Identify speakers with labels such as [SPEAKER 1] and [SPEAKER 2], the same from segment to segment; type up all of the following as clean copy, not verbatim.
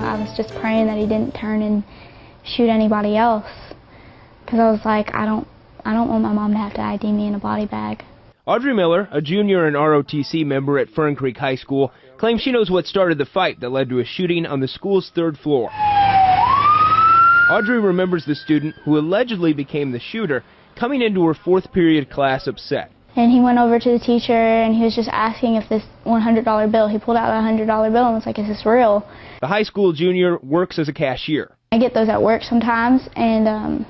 [SPEAKER 1] I was just praying that he didn't turn and shoot anybody else, because I was like, I don't want my mom to have to ID me in a body bag.
[SPEAKER 2] Audrey Miller, a junior and ROTC member at Fern Creek High School, claims she knows what started the fight that led to a shooting on the school's 3rd floor. Audrey remembers the student who allegedly became the shooter coming into her 4th period class upset.
[SPEAKER 1] And he went over to the teacher and he was just asking if this $100 bill, he pulled out a $100 bill and was like, is this real?
[SPEAKER 2] The high school junior works as a cashier.
[SPEAKER 1] I get those at work sometimes, and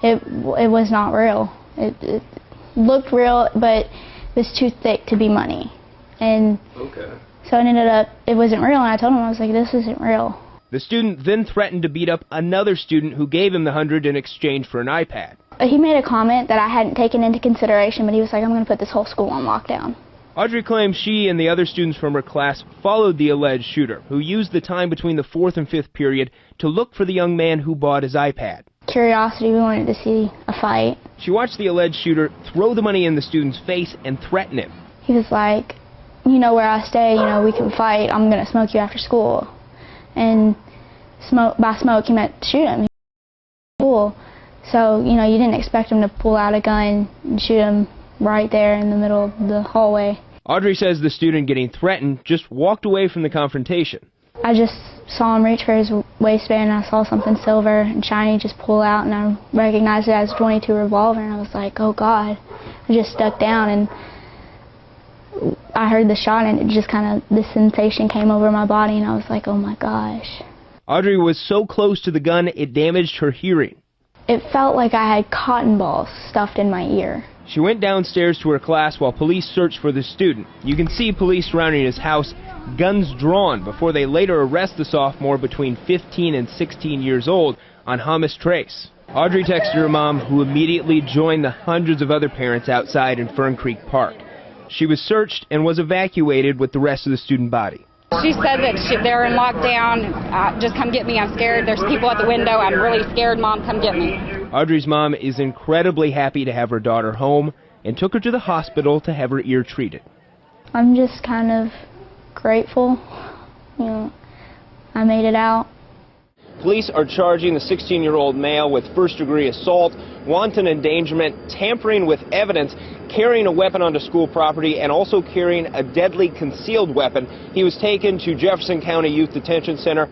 [SPEAKER 1] it was not real. It looked real, but it was too thick to be money. And so it ended up, it wasn't real, and I told him, I was like, this isn't real.
[SPEAKER 2] The student then threatened to beat up another student who gave him the $100 in exchange for an iPad.
[SPEAKER 1] He made a comment that I hadn't taken into consideration, but he was like, I'm going to put this whole school on lockdown.
[SPEAKER 2] Audrey claims she and the other students from her class followed the alleged shooter, who used the time between the 4th and 5th period to look for the young man who bought his iPad.
[SPEAKER 1] Curiosity, we wanted to see a fight.
[SPEAKER 2] She watched the alleged shooter throw the money in the student's face and threaten him.
[SPEAKER 1] He was like, you know where I stay, you know, we can fight, I'm going to smoke you after school. And by smoke, he meant shoot him. Cool. So, you know, you didn't expect him to pull out a gun and shoot him right there in the middle of the hallway.
[SPEAKER 2] Audrey says the student getting threatened just walked away from the confrontation.
[SPEAKER 1] I just saw him reach for his waistband, and I saw something silver and shiny just pull out, and I recognized it as a .22 revolver, and I was like, oh God. I just stuck down, and I heard the shot, and it just kind of, this sensation came over my body, and I was like, oh my gosh.
[SPEAKER 2] Audrey was so close to the gun, it damaged her hearing.
[SPEAKER 1] It felt like I had cotton balls stuffed in my ear.
[SPEAKER 2] She went downstairs to her class while police searched for the student. You can see police surrounding his house, guns drawn, before they later arrest the sophomore between 15 and 16 years old on Hummus Trace. Audrey texted her mom, who immediately joined the hundreds of other parents outside in Fern Creek Park. She was searched and was evacuated with the rest of the student body.
[SPEAKER 3] She said that they're in lockdown. Just come get me. I'm scared. There's people at the window. I'm really scared. Mom, come get me.
[SPEAKER 2] Audrey's mom is incredibly happy to have her daughter home and took her to the hospital to have her ear treated.
[SPEAKER 1] I'm just kind of grateful. You know, I made it out.
[SPEAKER 2] Police are charging the 16-year-old male with first-degree assault, wanton endangerment, tampering with evidence, carrying a weapon onto school property, and also carrying a deadly concealed weapon. He was taken to Jefferson County Youth Detention Center.